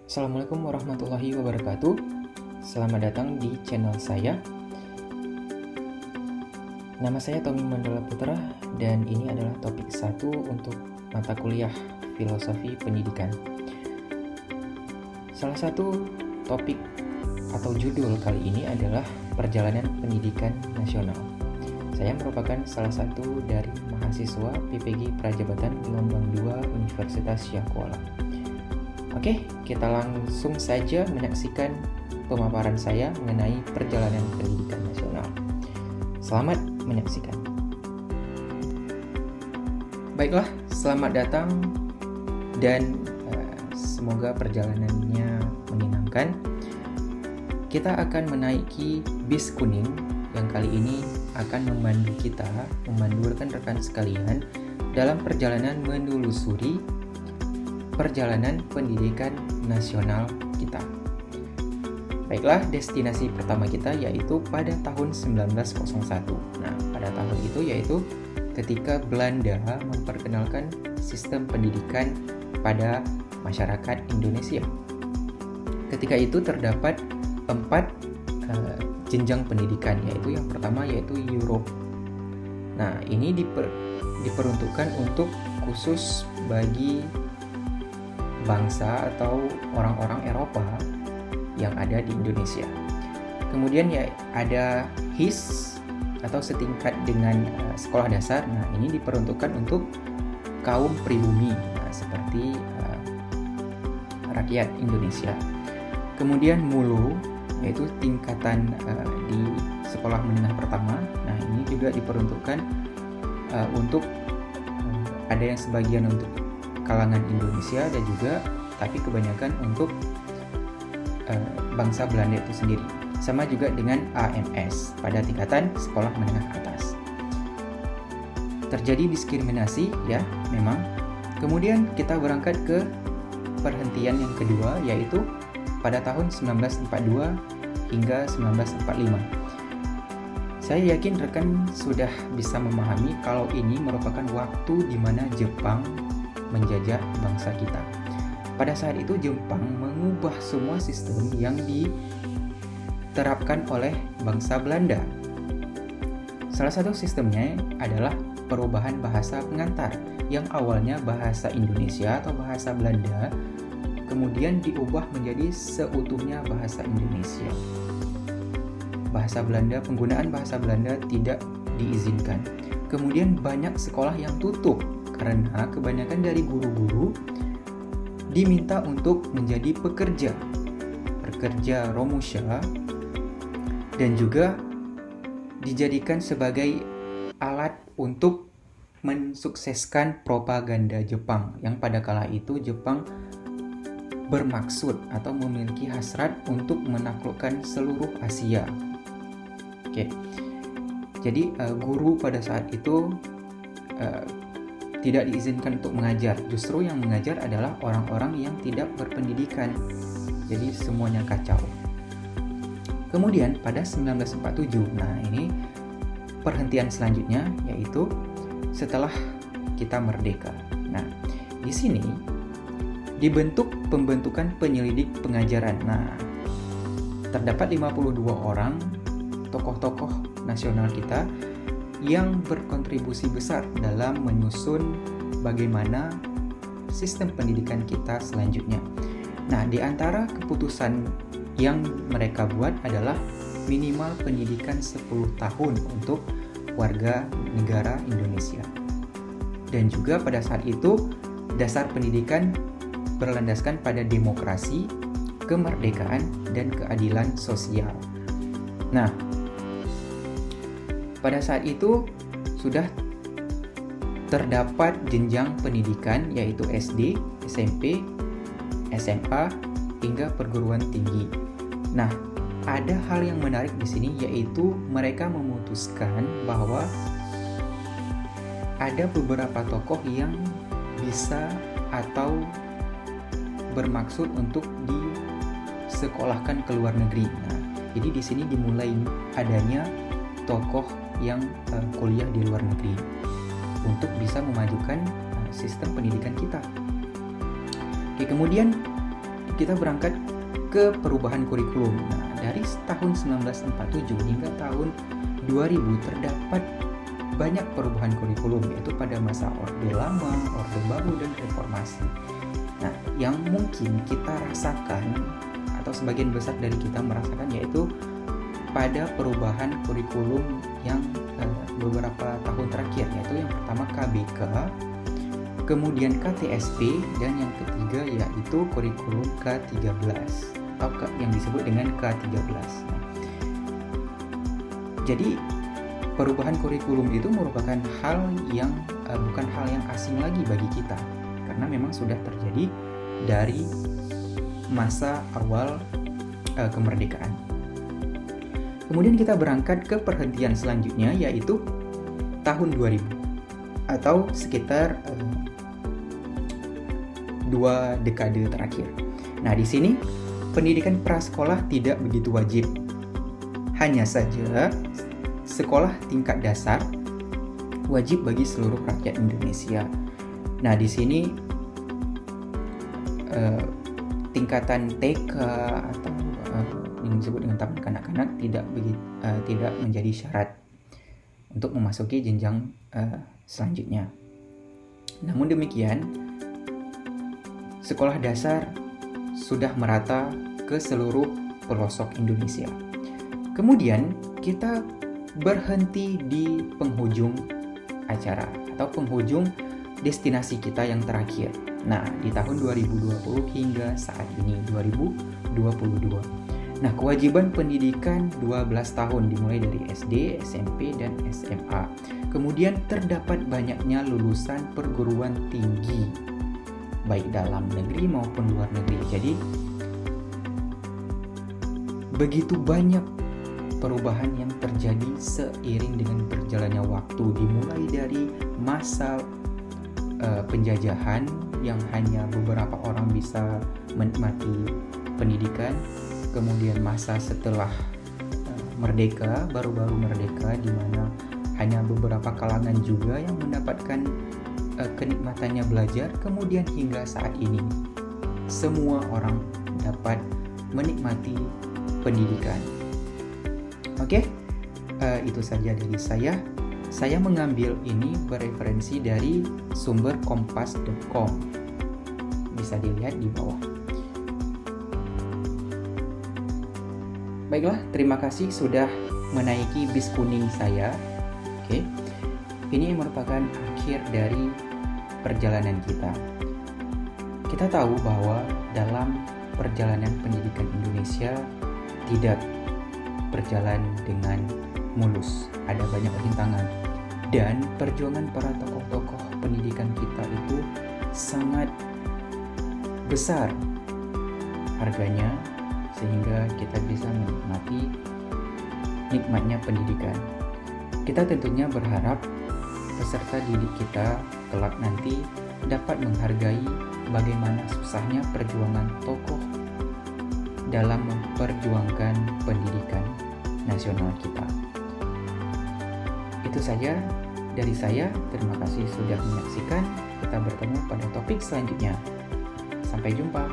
Assalamualaikum warahmatullahi wabarakatuh. Selamat datang di channel saya. Nama saya Tommy Mandala Putra dan ini adalah topik 1 untuk mata kuliah Filosofi Pendidikan. Salah satu topik atau judul kali ini adalah Perjalanan Pendidikan Nasional. Saya merupakan salah satu dari mahasiswa PPG Prajabatan Gelombang 2 Universitas Syahkuala. Oke, kita langsung saja menyaksikan pemaparan saya mengenai perjalanan pendidikan nasional. Selamat menyaksikan. Baiklah, selamat datang dan semoga perjalanannya menyenangkan. Kita akan menaiki bis kuning yang kali ini akan memandu rekan-rekan sekalian dalam perjalanan menelusuri perjalanan pendidikan nasional kita. Baiklah, destinasi pertama kita yaitu pada tahun 1901. Nah, pada tahun itu yaitu ketika Belanda memperkenalkan sistem pendidikan pada masyarakat Indonesia. Ketika itu terdapat 4 jenjang pendidikan, yaitu yang pertama yaitu Europe. Nah, ini diperuntukkan untuk khusus bagi bangsa atau orang-orang Eropa yang ada di Indonesia. Kemudian ya ada HIS atau setingkat dengan sekolah dasar. Nah, ini diperuntukkan untuk kaum pribumi, seperti rakyat Indonesia. Kemudian MULO, yaitu tingkatan di sekolah menengah pertama. Nah, ini juga diperuntukkan untuk ada yang sebagian untuk kalangan Indonesia dan juga tapi kebanyakan untuk bangsa Belanda itu sendiri. Sama juga dengan AMS pada tingkatan sekolah menengah atas. Terjadi diskriminasi ya, memang. Kemudian kita berangkat ke perhentian yang kedua, yaitu pada tahun 1942 hingga 1945. Saya yakin rekan sudah bisa memahami kalau ini merupakan waktu di mana Jepang menjajah bangsa kita. Pada saat itu Jepang mengubah semua sistem yang diterapkan oleh bangsa Belanda. Salah satu sistemnya adalah perubahan bahasa pengantar yang awalnya bahasa Indonesia atau bahasa Belanda, kemudian diubah menjadi seutuhnya bahasa Indonesia. Penggunaan bahasa Belanda tidak diizinkan. Kemudian banyak sekolah yang tutup karena kebanyakan dari guru-guru diminta untuk menjadi pekerja romusha, dan juga dijadikan sebagai alat untuk mensukseskan propaganda Jepang yang pada kala itu Jepang bermaksud atau memiliki hasrat untuk menaklukkan seluruh Asia. Oke. Jadi guru pada saat itu tidak diizinkan untuk mengajar. Justru yang mengajar adalah orang-orang yang tidak berpendidikan. Jadi semuanya kacau. Kemudian pada 1947, nah ini perhentian selanjutnya yaitu setelah kita merdeka. Nah, di sini dibentuk pembentukan penyelidik pengajaran. Nah, terdapat 52 orang tokoh-tokoh nasional kita yang berkontribusi besar dalam menyusun bagaimana sistem pendidikan kita selanjutnya. Nah, di antara keputusan yang mereka buat adalah minimal pendidikan 10 tahun untuk warga negara Indonesia. Dan juga pada saat itu dasar pendidikan berlandaskan pada demokrasi, kemerdekaan, dan keadilan sosial. Nah, pada saat itu sudah terdapat jenjang pendidikan yaitu SD, SMP, SMA, hingga perguruan tinggi. Nah, ada hal yang menarik di sini yaitu mereka memutuskan bahwa ada beberapa tokoh yang bisa atau bermaksud untuk disekolahkan ke luar negeri. Nah, jadi di sini dimulai adanya tokoh yang kuliah di luar negeri untuk bisa memajukan sistem pendidikan kita. Oke, kemudian kita berangkat ke perubahan kurikulum. Nah, dari tahun 1947 hingga tahun 2000 terdapat banyak perubahan kurikulum, yaitu pada masa Orde Lama, Orde Baru, dan Reformasi. Nah, yang mungkin kita rasakan atau sebagian besar dari kita merasakan yaitu pada perubahan kurikulum yang beberapa tahun terakhir, yaitu yang pertama KBK, kemudian KTSP, dan yang ketiga yaitu kurikulum K13 atau yang disebut dengan K13. Nah, jadi perubahan kurikulum itu merupakan hal yang bukan hal yang asing lagi bagi kita, karena memang sudah terjadi dari masa awal kemerdekaan. Kemudian kita berangkat ke perhentian selanjutnya, yaitu tahun 2000 atau sekitar 2 dekade terakhir. Nah, di sini pendidikan prasekolah tidak begitu wajib. Hanya saja sekolah tingkat dasar wajib bagi seluruh rakyat Indonesia. Nah, di sini tingkatan TK atau yang disebut dengan taman kanak-kanak tidak menjadi syarat untuk memasuki jenjang selanjutnya. Namun demikian, sekolah dasar sudah merata ke seluruh pelosok Indonesia. Kemudian kita berhenti di penghujung acara atau penghujung destinasi kita yang terakhir. Nah, di tahun 2020 hingga saat ini 2022. Nah, kewajiban pendidikan 12 tahun dimulai dari SD, SMP, dan SMA. Kemudian terdapat banyaknya lulusan perguruan tinggi baik dalam negeri maupun luar negeri. Jadi begitu banyak perubahan yang terjadi seiring dengan berjalannya waktu, dimulai dari masa penjajahan yang hanya beberapa orang bisa menikmati pendidikan, kemudian masa setelah merdeka, baru-baru merdeka, di mana hanya beberapa kalangan juga yang mendapatkan kenikmatannya belajar, kemudian hingga saat ini semua orang dapat menikmati pendidikan. Oke, itu saja dari saya. Saya mengambil ini bereferensi dari sumber kompas.com. Bisa dilihat di bawah. Baiklah, terima kasih sudah menaiki bis kuning saya. Oke. Ini merupakan akhir dari perjalanan kita. Kita tahu bahwa dalam perjalanan pendidikan Indonesia tidak berjalan dengan mulus. Ada banyak rintangan. Dan perjuangan para tokoh-tokoh pendidikan kita itu sangat besar harganya, sehingga kita bisa menikmati nikmatnya pendidikan. Kita tentunya berharap peserta didik kita kelak nanti dapat menghargai bagaimana susahnya perjuangan tokoh dalam memperjuangkan pendidikan nasional kita. Itu saja dari saya. Terima kasih sudah menyaksikan. Kita bertemu pada topik selanjutnya. Sampai jumpa.